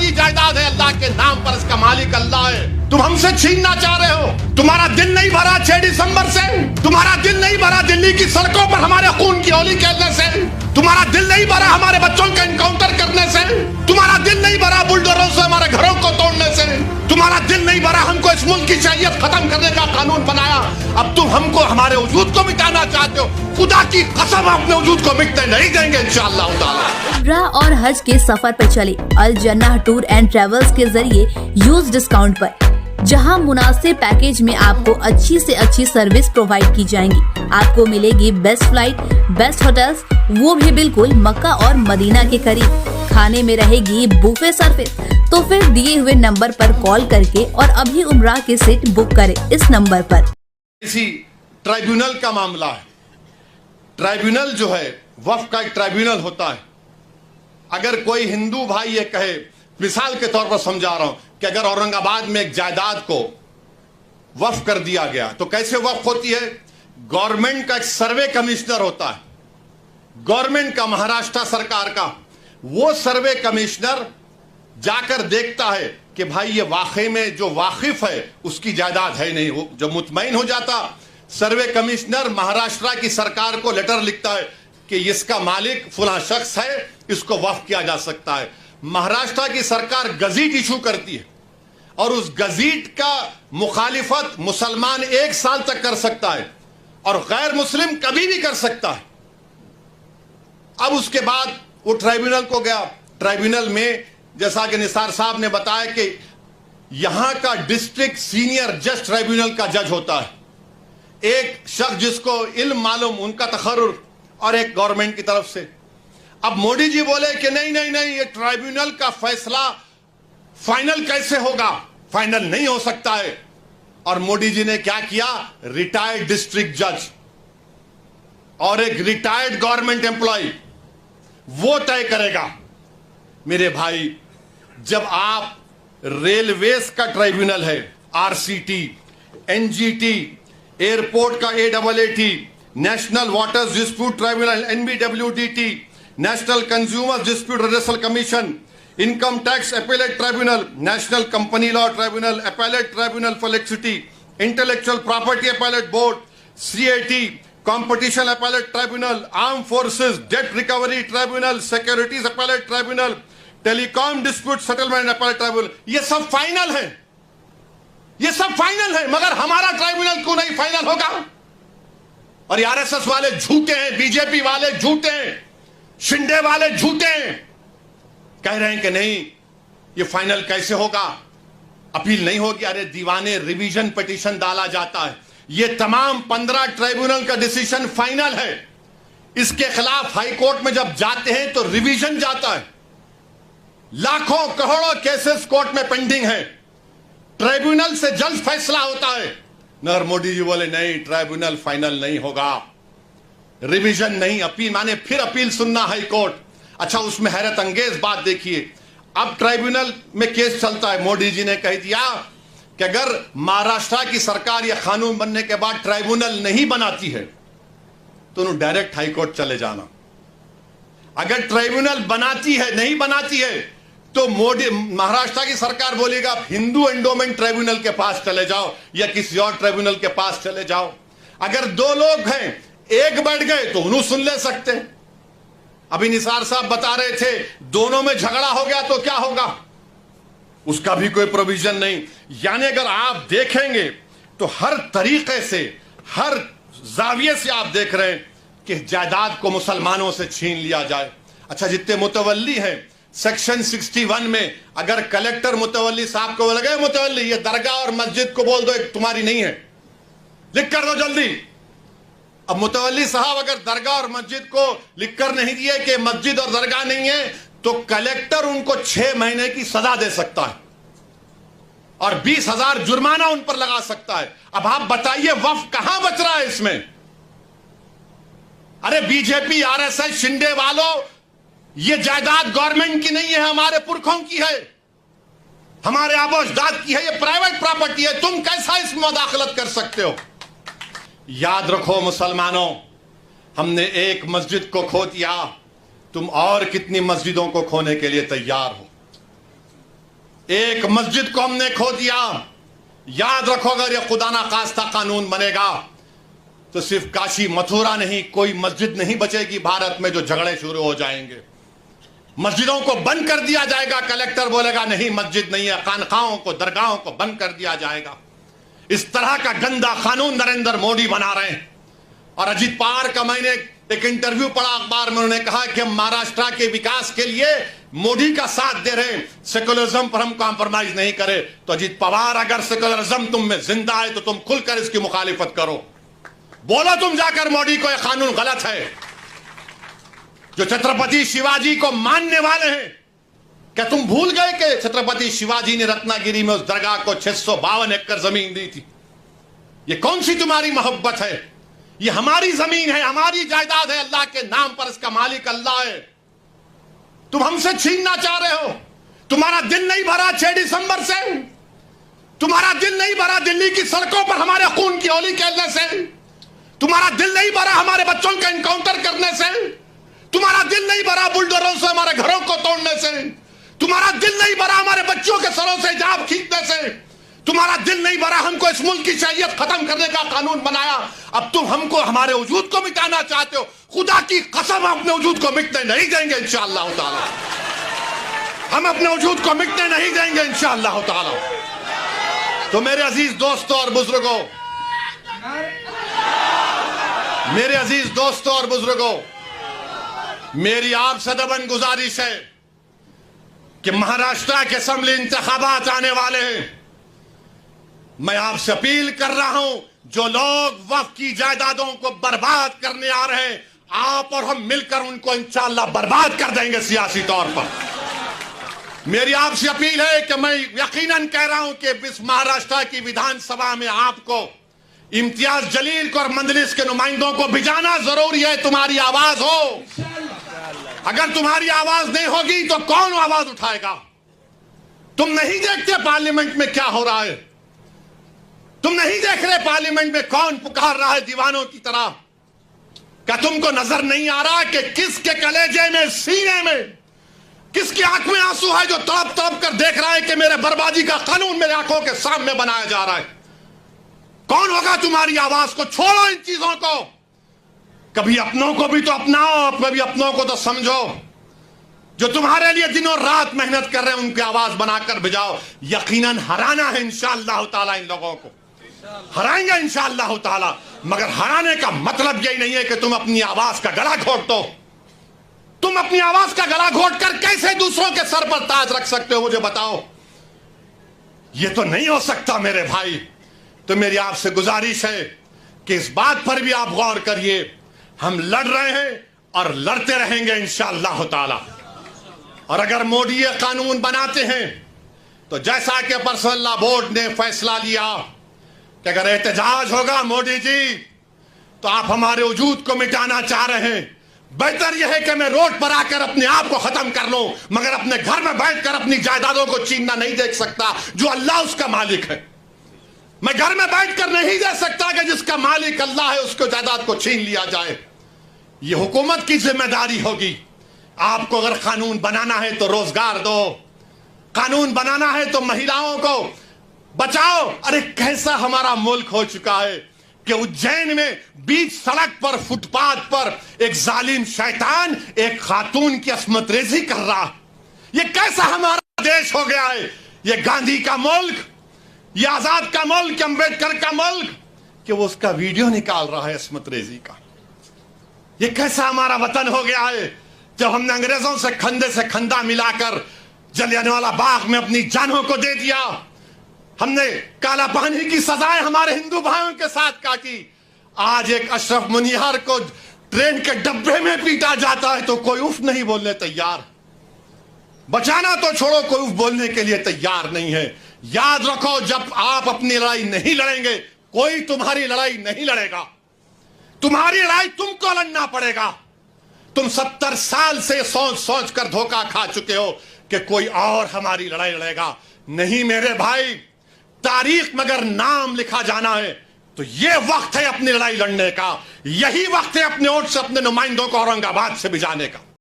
बड़ी जायदाद है अल्लाह के नाम पर, इसका मालिक अल्लाह है। तुम हमसे छीनना चाह रहे हो। तुम्हारा दिल नहीं भरा 6 दिसंबर से, तुम्हारा दिल नहीं भरा दिल्ली की सड़कों पर हमारे खून की होली खेलने से, तुम्हारा दिल नहीं भरा हमारे बच्चों का इनकाउंटर करने से, तुम्हारा दिल नहीं भरा बुलडोजरों से हमारे घरों को तोड़ने से, तुम्हारा दिल नहीं भरा हमको इस मुल्क की शरीयत खत्म करने का कानून बनाया। अब तुम हमको हमारे वजूद को मिटाना चाहते हो। खुदा की कसम अपने वजूद को मिटने नहीं देंगे इंशाअल्लाह ताला। उम्रा और हज के सफर पर चले अल जन्नह टूर एंड ट्रेवल्स के जरिए यूज डिस्काउंट पर, जहां मुनासिब पैकेज में आपको अच्छी से अच्छी सर्विस प्रोवाइड की जाएंगी। आपको मिलेगी बेस्ट फ्लाइट, बेस्ट होटल्स, वो भी बिल्कुल मक्का और मदीना के करीब। खाने में रहेगी बुफे सर्विस। तो फिर दिए हुए नंबर पर कॉल करके और अभी उम्रा की सीट बुक करें इस नंबर पर। इसी ट्राइब्यूनल का मामला है। ट्राइब्यूनल जो है वक्फ का एक ट्राइब्यूनल होता है। अगर कोई हिंदू भाई ये कहे, मिसाल के तौर पर समझा रहा हूं, कि अगर औरंगाबाद में एक जायदाद को वक्फ कर दिया गया तो कैसे वक्फ होती है? गवर्नमेंट का एक सर्वे कमिश्नर होता है, गवर्नमेंट का, महाराष्ट्र सरकार का। वो सर्वे कमिश्नर जाकर देखता है कि भाई ये वाकई में जो वाकिफ है उसकी जायदाद है नहीं। वो जब मुतमईन हो जाता, सर्वे कमिश्नर महाराष्ट्र की सरकार को लेटर लिखता है कि इसका मालिक फला शख्स है, इसको वक्फ किया जा सकता है। महाराष्ट्र की सरकार गजीट इशू करती है और उस गजीट का मुखालिफत मुसलमान 1 साल तक कर सकता है और गैर मुस्लिम कभी भी कर सकता है। अब उसके बाद वो ट्राइब्यूनल को गया। ट्राइब्यूनल में जैसा कि निसार साहब ने बताया कि यहां का डिस्ट्रिक्ट सीनियर जज ट्राइब्यूनल का जज होता है, एक शख्स जिसको इल्म मालूम, उनका तखर्रुर, और एक गवर्नमेंट की तरफ से। अब मोदी जी बोले कि नहीं नहीं नहीं, ये ट्राइब्यूनल का फैसला फाइनल कैसे होगा? फाइनल नहीं हो सकता है। और मोदी जी ने क्या किया? रिटायर्ड डिस्ट्रिक्ट जज और एक रिटायर्ड गवर्नमेंट एम्प्लॉय वो तय करेगा। मेरे भाई, जब आप रेलवेज का ट्राइब्यूनल है, आरसीटी, एनजीटी, एयरपोर्ट का AIT, national waters dispute tribunal NBWDT, national consumer dispute redressal commission, income tax appellate tribunal, national company law tribunal, appellate tribunal for electricity, intellectual property appellate board, CAT, competition appellate tribunal, arm forces debt recovery tribunal, securities appellate tribunal, telecom dispute settlement appellate tribunal. ये सब final है, ये सब final है, मगर हमारा tribunal क्यों नहीं फाइनल होगा? और आरएसएस वाले झूठे हैं, बीजेपी वाले झूठे हैं, शिंदे वाले झूठे हैं, कह रहे हैं कि नहीं ये फाइनल कैसे होगा, अपील नहीं होगी। अरे दीवाने, रिवीजन पिटीशन डाला जाता है। ये तमाम 15 ट्राइब्यूनल का डिसीजन फाइनल है। इसके खिलाफ हाई कोर्ट में जब जाते हैं तो रिवीजन जाता है। लाखों करोड़ों केसेस कोर्ट में पेंडिंग है, ट्राइब्यूनल से जल्द फैसला होता है। मगर मोदी जी बोले नहीं, ट्राइब्यूनल फाइनल नहीं होगा, रिवीजन नहीं, अपील माने फिर अपील सुनना हाई कोर्ट। अच्छा, उसमें हैरत अंगेज बात देखिए, अब ट्राइब्यूनल में केस चलता है। मोदी जी ने कह दिया कि अगर महाराष्ट्र की सरकार यह कानून बनने के बाद ट्राइब्यूनल नहीं बनाती है तो उन्हें डायरेक्ट हाई कोर्ट चले जाना। अगर ट्राइब्यूनल बनाती है, नहीं बनाती है, तो मोदी, महाराष्ट्र की सरकार बोलेगा हिंदू एंडोमेंट ट्राइब्यूनल के पास चले जाओ या किसी और ट्राइब्यूनल के पास चले जाओ। अगर 2 लोग हैं, एक बैठ गए तो उन्हें सुन ले सकते हैं। अभी निसार साहब बता रहे थे, दोनों में झगड़ा हो गया तो क्या होगा? उसका भी कोई प्रोविजन नहीं। यानी अगर आप देखेंगे तो हर तरीके से, हर जाविये से आप देख रहे हैं कि जायदाद को मुसलमानों से छीन लिया जाए। अच्छा, जितने मुतवल्ली हैं, सेक्शन 61 में अगर कलेक्टर मुतवल्ली साहब को लगे, मुतवल्ली ये दरगाह और मस्जिद को बोल दो एक तुम्हारी नहीं है, लिख कर दो जल्दी। अब मुतवल्ली साहब अगर दरगाह और मस्जिद को लिख कर नहीं दिए कि मस्जिद और दरगाह नहीं है, तो कलेक्टर उनको 6 महीने की सजा दे सकता है और 20,000 जुर्माना उन पर लगा सकता है। अब आप बताइए वक्फ कहां बच रहा है इसमें? अरे बीजेपी, आरएसएस, शिंदे वालों, ये जायदाद गवर्नमेंट की नहीं है, हमारे पुरखों की है, हमारे आबोजदाद की है, ये प्राइवेट प्रॉपर्टी है। तुम कैसा इसमें मुदाखलत कर सकते हो? याद रखो मुसलमानों, हमने एक मस्जिद को खो दिया, तुम और कितनी मस्जिदों को खोने के लिए तैयार हो? एक मस्जिद को हमने खो दिया। याद रखो, अगर यह खुदा ना खास्ता कानून बनेगा तो सिर्फ काशी मथुरा नहीं, कोई मस्जिद नहीं बचेगी भारत में जो झगड़े शुरू हो जाएंगे। मस्जिदों को बंद कर दिया जाएगा। कलेक्टर बोलेगा नहीं मस्जिद नहीं है, खानखाओं को, दरगाहों को बंद कर दिया जाएगा। इस तरह का गंदा कानून नरेंद्र मोदी बना रहे हैं। और अजीत पवार का मैंने एक इंटरव्यू पढ़ा अखबार में, उन्होंने कहा कि हम महाराष्ट्र के विकास के लिए मोदी का साथ दे रहे हैं, सेकुलरिज्म पर हम कॉम्प्रोमाइज नहीं करे। तो अजीत पवार, अगर सेकुलरिज्म तुम में जिंदा है तो तुम खुलकर इसकी मुखालिफत करो। बोलो तुम जाकर मोदी को यह कानून गलत है। जो छत्रपति शिवाजी को मानने वाले हैं, क्या तुम भूल गए कि छत्रपति शिवाजी ने रत्नागिरी में उस दरगाह को 652 एकड़ जमीन दी थी? ये कौन सी तुम्हारी मोहब्बत है? ये हमारी जमीन है, हमारी जायदाद है, अल्लाह के नाम पर इसका मालिक अल्लाह है। तुम हमसे छीनना चाह रहे हो। तुम्हारा दिल नहीं भरा 6 दिसंबर से? तुम्हारा दिल नहीं भरा दिल्ली की सड़कों पर हमारे खून की होली खेलने से? तुम्हारा दिल नहीं भरा हमारे बच्चों का एनकाउंटर करने से? तुम्हारा दिल नहीं भरा बुलडोजरों से हमारे घरों को तोड़ने से? तुम्हारा दिल नहीं भरा हमारे बच्चों के सरों से हिजाब खींचने से? तुम्हारा दिल नहीं भरा हमको इस मुल्क की शरीयत खत्म करने का कानून बनाया? अब तुम हमको, हमारे वजूद को मिटाना चाहते हो। खुदा की कसम अपने वजूद को मिटने नहीं देंगे इंशाअल्लाह ताला। हम अपने वजूद को मिटने नहीं देंगे इंशाअल्लाह ताला। तो मेरे अजीज दोस्तों और बुजुर्गों, मेरे अजीज दोस्तों और बुजुर्गों, मेरी आपसे दबन गुजारिश है कि महाराष्ट्र के असेंबली इंतखाबात आने वाले हैं। मैं आपसे अपील कर रहा हूं, जो लोग वक्फ की जायदादों को बर्बाद करने आ रहे हैं, आप और हम मिलकर उनको इंशाअल्लाह बर्बाद कर देंगे सियासी तौर पर। मेरी आपसे अपील है कि मैं यकीनन कह रहा हूं कि इस महाराष्ट्र की विधानसभा में आपको इम्तियाज जलील को और मंजलिस के नुमाइंदों को भिजाना जरूरी है। तुम्हारी आवाज हो। अगर तुम्हारी आवाज नहीं होगी तो कौन आवाज उठाएगा? तुम नहीं देखते पार्लियामेंट में क्या हो रहा है? तुम नहीं देख रहे पार्लियामेंट में कौन पुकार रहा है दीवानों की तरह? क्या तुमको नजर नहीं आ रहा कि किसके कलेजे में, सीने में, किसकी आंख में आंसू है जो तड़प तड़प कर देख रहा है कि मेरे बर्बादी का कानून मेरे आंखों के सामने बनाया जा रहा है? कौन होगा तुम्हारी आवाज को? छोड़ो इन चीजों को। कभी अपनों को भी तो अपनाओ, कभी अपनों को तो समझो। जो तुम्हारे लिए दिनों रात मेहनत कर रहे हैं उनकी आवाज बनाकर भिजाओ। यकीनन हराना है इंशाअल्लाह ताला, इन लोगों को हराएंगे इंशाअल्लाह ताला। मगर हराने का मतलब यही नहीं है कि तुम अपनी आवाज का गला घोट दो। तुम अपनी आवाज का गला घोट कर कैसे दूसरों के सर पर ताज रख सकते हो, मुझे बताओ। यह तो नहीं हो सकता मेरे भाई। तो मेरी आपसे गुजारिश है कि इस बात पर भी आप गौर करिए। हम लड़ रहे हैं और लड़ते रहेंगे इंशाअल्लाह ताला। और अगर मोदी ये कानून बनाते हैं तो जैसा कि पर्सनल लॉ बोर्ड ने फैसला लिया कि अगर एहतजाज होगा मोदी जी तो आप हमारे वजूद को मिटाना चाह रहे हैं, बेहतर यह है कि मैं रोड पर आकर अपने आप को खत्म कर लूं, मगर अपने घर में बैठकर अपनी जायदादों को छीनना नहीं देख सकता जो अल्लाह उसका मालिक है। मैं घर में बैठकर नहीं दे सकता कि जिसका मालिक अल्लाह है उसको जायदाद को छीन लिया जाए। यह हुकूमत की जिम्मेदारी होगी। आपको अगर कानून बनाना है तो रोजगार दो, कानून बनाना है तो महिलाओं को बचाओ। अरे कैसा हमारा मुल्क हो चुका है कि उज्जैन में बीच सड़क पर, फुटपाथ पर एक जालिम शैतान एक खातून की अस्मत रेजी कर रहा। ये कैसा हमारा देश हो गया है? ये गांधी का मुल्क, ये आजाद का मुल्क, अंबेडकर का मुल्क, कि वो उसका वीडियो निकाल रहा है अस्मत रेजी का। ये कैसा हमारा वतन हो गया है जब हमने अंग्रेजों से खंदा मिलाकर जलियांवाला बाग में अपनी जानों को दे दिया। हमने काला पानी की सजाएं हमारे हिंदू भाइयों के साथ काटी। आज एक अशरफ मुनिहार को ट्रेन के डब्बे में पीटा जाता है तो कोई उफ नहीं बोलने तैयार। बचाना तो छोड़ो, कोई उफ बोलने के लिए तैयार नहीं है। याद रखो, जब आप अपनी लड़ाई नहीं लड़ेंगे कोई तुम्हारी लड़ाई नहीं लड़ेगा। तुम्हारी लड़ाई तुमको लड़ना पड़ेगा। तुम 70 साल से सोच सोच कर धोखा खा चुके हो कि कोई और हमारी लड़ाई लड़ेगा। नहीं मेरे भाई, तारीख में अगर नाम लिखा जाना है तो यह वक्त है अपनी लड़ाई लड़ने का। यही वक्त है अपने वोट से अपने नुमाइंदों को औरंगाबाद से भिजाने का।